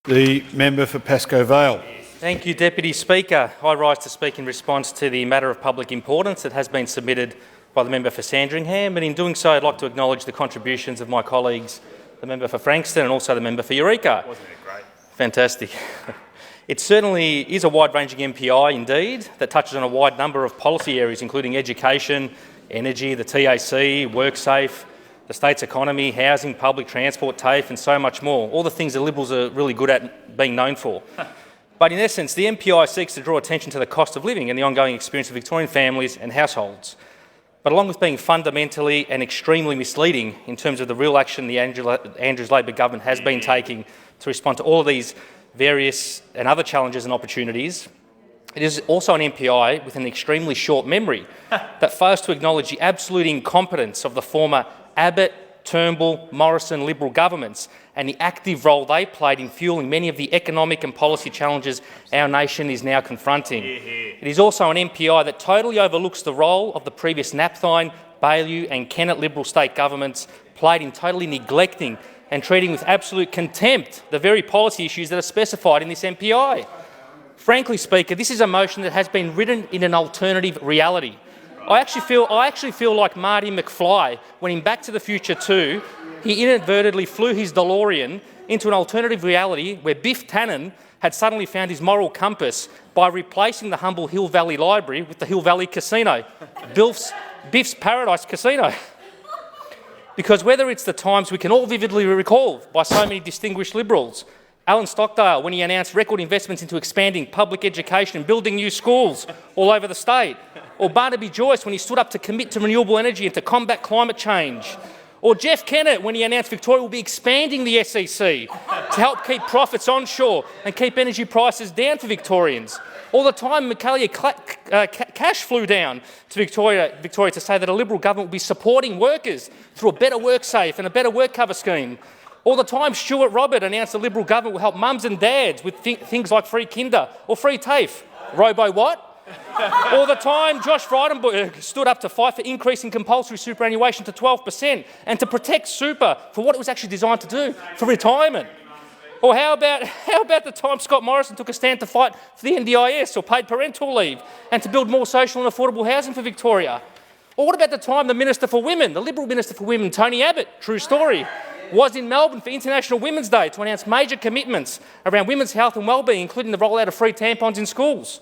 The member for Pascoe Vale. Thank you, Deputy Speaker. I rise to speak in response to the matter of public importance that has been submitted by the member for Sandringham, and in doing so I'd like to acknowledge the contributions of my colleagues, the member for Frankston and also the member for Eureka. Wasn't it great? Fantastic. It certainly is a wide-ranging MPI indeed that touches on a wide number of policy areas including education, energy, the TAFE, WorkSafe, the state's economy, housing, public transport, TAFE and so much more, all the things the Liberals are really good at being known for. But in essence, the MPI seeks to draw attention to the cost of living and the ongoing experience of Victorian families and households. But along with being fundamentally and extremely misleading in terms of the real action the Andrews Labor government has been taking to respond to all of these various and other challenges and opportunities, it is also an MPI with an extremely short memory that fails to acknowledge the absolute incompetence of the former Abbott, Turnbull, Morrison Liberal governments and the active role they played in fuelling many of the economic and policy challenges our nation is now confronting. It is also an MPI that totally overlooks the role of the previous Napthine, Baillieu and Kennett Liberal state governments played in totally neglecting and treating with absolute contempt the very policy issues that are specified in this MPI. Frankly, Speaker, this is a motion that has been written in an alternative reality. I actually feel like Marty McFly when in Back to the Future 2, he inadvertently flew his DeLorean into an alternative reality where Biff Tannen had suddenly found his moral compass by replacing the humble Hill Valley Library with the Hill Valley Casino, Biff's Paradise Casino. Because whether it's the times we can all vividly recall by so many distinguished Liberals, Alan Stockdale when he announced record investments into expanding public education and building new schools all over the state, or Barnaby Joyce when he stood up to commit to renewable energy and to combat climate change, or Jeff Kennett when he announced Victoria will be expanding the SEC to help keep profits onshore and keep energy prices down for Victorians. All the time Michaelia Cash flew down to Victoria to say that a Liberal government will be supporting workers through a better WorkSafe and a better work cover scheme. All the time Stuart Robert announced the Liberal government will help mums and dads with things like free kinder or free TAFE. Robo what? All the time Josh Frydenberg stood up to fight for increasing compulsory superannuation to 12% and to protect super for what it was actually designed to do, for retirement. Or how about the time Scott Morrison took a stand to fight for the NDIS or paid parental leave and to build more social and affordable housing for Victoria? Or what about the time the Minister for Women, the Liberal Minister for Women, Tony Abbott, true story, was in Melbourne for International Women's Day to announce major commitments around women's health and wellbeing, including the rollout of free tampons in schools?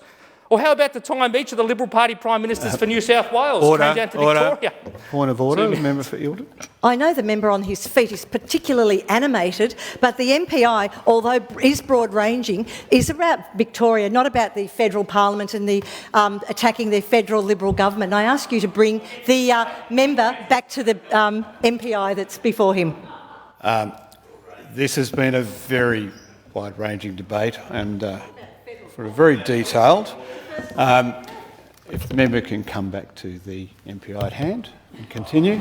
Or how about the time each of the Liberal Party Prime Ministers for New South Wales came down to Victoria? Point of order, the member for Eildon. I know the member on his feet is particularly animated, but the MPI, although is broad-ranging, is about Victoria, not about the federal parliament and the attacking the federal Liberal government. And I ask you to bring the member back to the MPI that's before him. This has been a very wide-ranging debate and for a very detailed. If the member can come back to the MPI at hand and continue.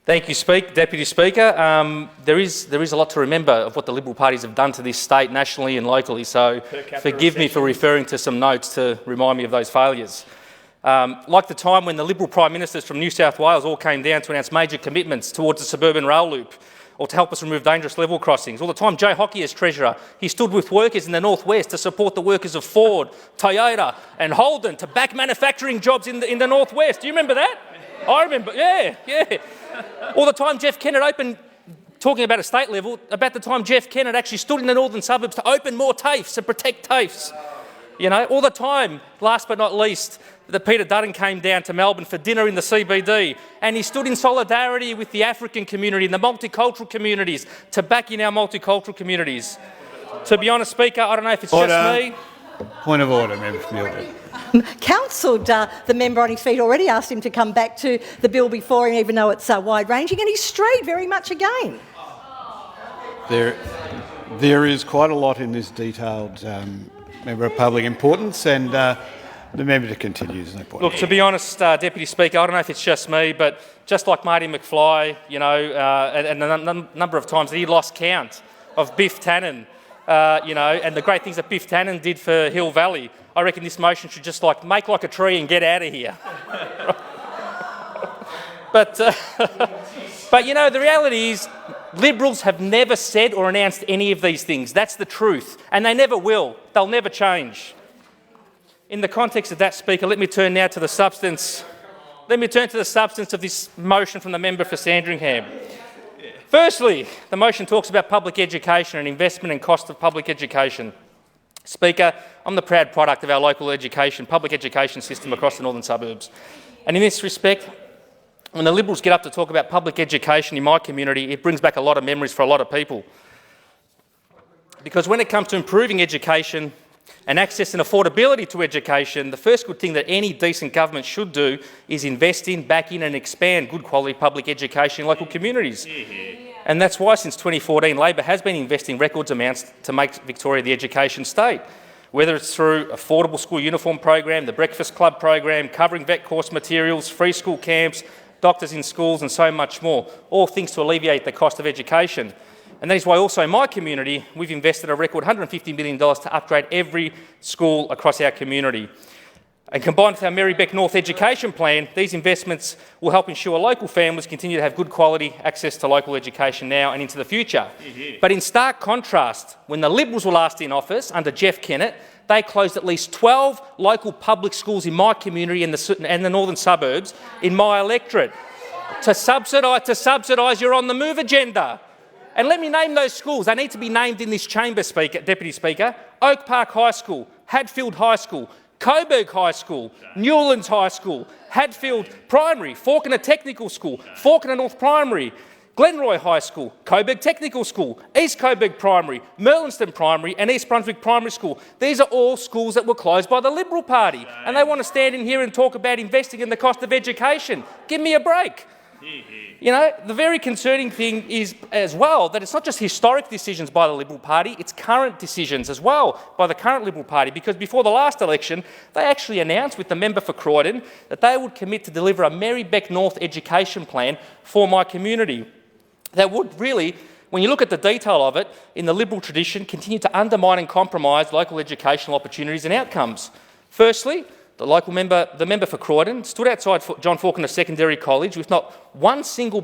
Thank you, Deputy Speaker. There is a lot to remember of what the Liberal parties have done to this state nationally and locally, so forgive me for referring to some notes to remind me of those failures. Like the time when the Liberal Prime Ministers from New South Wales all came down to announce major commitments towards the suburban rail loop or to help us remove dangerous level crossings. All the time Joe Hockey as Treasurer, he stood with workers in the Northwest to support the workers of Ford, Toyota and Holden to back manufacturing jobs in the Northwest. Do you remember that? I remember, yeah. All the time Jeff Kennett talking about a state level, about the time Jeff Kennett actually stood in the northern suburbs to open more TAFEs, to protect TAFEs. You know, all the time, last but not least, that Peter Dutton came down to Melbourne for dinner in the CBD and he stood in solidarity with the African community and the multicultural communities to back in our multicultural communities. To be honest, Speaker, I don't know if it's just me. Point of order, member from Eildon. Counselled the member on his feet already asked him to come back to the bill before him, even though it's wide-ranging, and he strayed very much again. There is quite a lot in this detailed member of public importance, and the member to continue. There's no point. Look, to be honest, Deputy Speaker, I don't know if it's just me, but just like Marty McFly, you know, and a number of times that he lost count of Biff Tannen, you know, and the great things that Biff Tannen did for Hill Valley, I reckon this motion should just make like a tree and get out of here. But But, you know, the reality is Liberals have never said or announced any of these things. That's the truth. And they never will. They'll never change. In the context of that, Speaker, let me turn now to the substance. Let me turn to the substance of this motion from the member for Sandringham. Firstly, the motion talks about public education and investment and cost of public education. Speaker, I'm the proud product of our local public education system across the northern suburbs. And in this respect, when the Liberals get up to talk about public education in my community, it brings back a lot of memories for a lot of people. Because when it comes to improving education and access and affordability to education, the first good thing that any decent government should do is invest in, back in and expand good quality public education in local communities. And that's why since 2014 Labor has been investing records amounts to make Victoria the education state. Whether it's through affordable school uniform program, the Breakfast Club program, covering vet course materials, free school camps, doctors in schools and so much more, all things to alleviate the cost of education. And that is why also in my community we've invested a record $150 million to upgrade every school across our community. And combined with our Merri-Bek North education plan, these investments will help ensure local families continue to have good quality access to local education now and into the future. But in stark contrast, when the Liberals were last in office under Jeff Kennett, they closed at least 12 local public schools in my community and the northern suburbs in my electorate to subsidise your on the move agenda. And let me name those schools. They need to be named in this chamber, Deputy Speaker. Oak Park High School, Hadfield High School, Coburg High School, Newlands High School, Hadfield Primary, Fawkner Technical School, Fawkner North Primary, Glenroy High School, Coburg Technical School, East Coburg Primary, Merlinston Primary and East Brunswick Primary School. These are all schools that were closed by the Liberal Party. And they want to stand in here and talk about investing in the cost of education. Give me a break. You know, the very concerning thing is as well that it's not just historic decisions by the Liberal Party, it's current decisions as well by the current Liberal Party, because before the last election they actually announced with the member for Croydon that they would commit to deliver a Merri-Bek North education plan for my community that would really, when you look at the detail of it, in the Liberal tradition, continue to undermine and compromise local educational opportunities and outcomes. Firstly, the member for Croydon stood outside John Fawkner Secondary College with not one single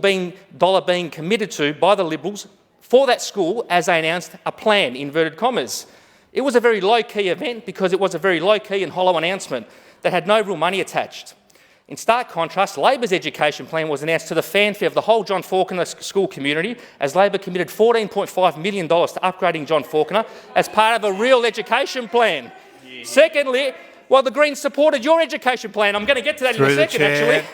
dollar being committed to by the Liberals for that school as they announced a plan, inverted commas. It was a very low-key event because it was a very low-key and hollow announcement that had no real money attached. In stark contrast, Labor's education plan was announced to the fanfare of the whole John Fawkner school community as Labor committed $14.5 million to upgrading John Fawkner as part of a real education plan. Secondly, well, the Greens supported your education plan. I'm going to get to that in a second, actually.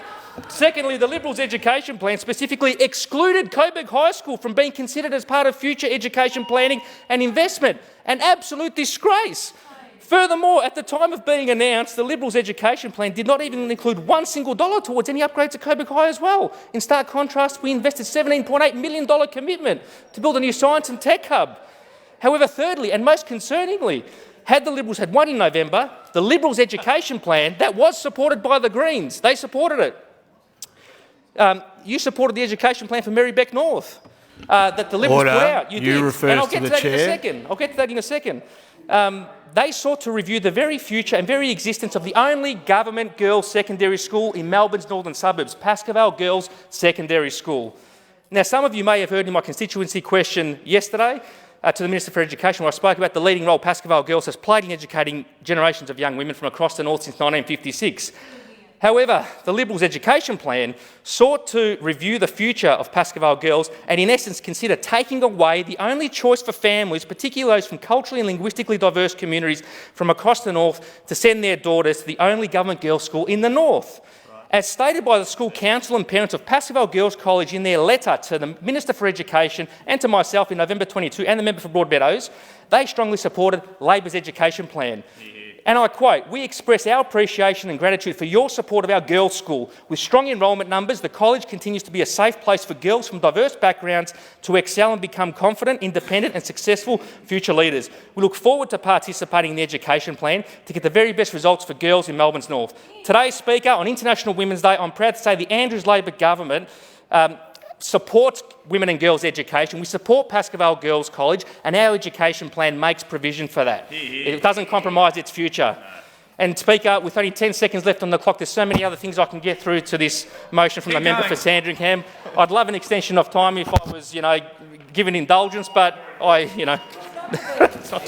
Secondly, the Liberals' education plan specifically excluded Coburg High School from being considered as part of future education planning and investment. An absolute disgrace. Furthermore, at the time of being announced, the Liberals' education plan did not even include one single dollar towards any upgrades at Coburg High as well. In stark contrast, we invested $17.8 million commitment to build a new science and tech hub. However, thirdly, and most concerningly, had the Liberals had won in November, the Liberals' education plan, that was supported by the Greens, they supported it. You supported the education plan for Merri-Bek North that the Liberals put out. You did. And I'll get to that in a second. I'll get to that in a second. They sought to review the very future and very existence of the only government girls' secondary school in Melbourne's northern suburbs, Pascoe Vale Girls Secondary School. Now, some of you may have heard in my constituency question yesterday to the Minister for Education, where I spoke about the leading role Pascoe Vale Girls has played in educating generations of young women from across the north since 1956. However, the Liberals' education plan sought to review the future of Pascoe Vale Girls and in essence consider taking away the only choice for families, particularly those from culturally and linguistically diverse communities from across the north, to send their daughters to the only government girls' school in the north. As stated by the school council and parents of Pascoe Vale Girls College in their letter to the Minister for Education and to myself in November 22 and the member for Broadmeadows, they strongly supported Labor's education plan. And I quote, "We express our appreciation and gratitude for your support of our girls' school. With strong enrolment numbers, the college continues to be a safe place for girls from diverse backgrounds to excel and become confident, independent and successful future leaders. We look forward to participating in the education plan to get the very best results for girls in Melbourne's north." Today, Speaker, on International Women's Day, I'm proud to say the Andrews Labor government supports women and girls' education. We support Pascoe Vale Girls College and our education plan makes provision for that. It doesn't compromise its future. And Speaker, with only 10 seconds left on the clock, there's so many other things I can get through to this motion from the member for Sandringham. I'd love an extension of time if I was, given indulgence, but it's not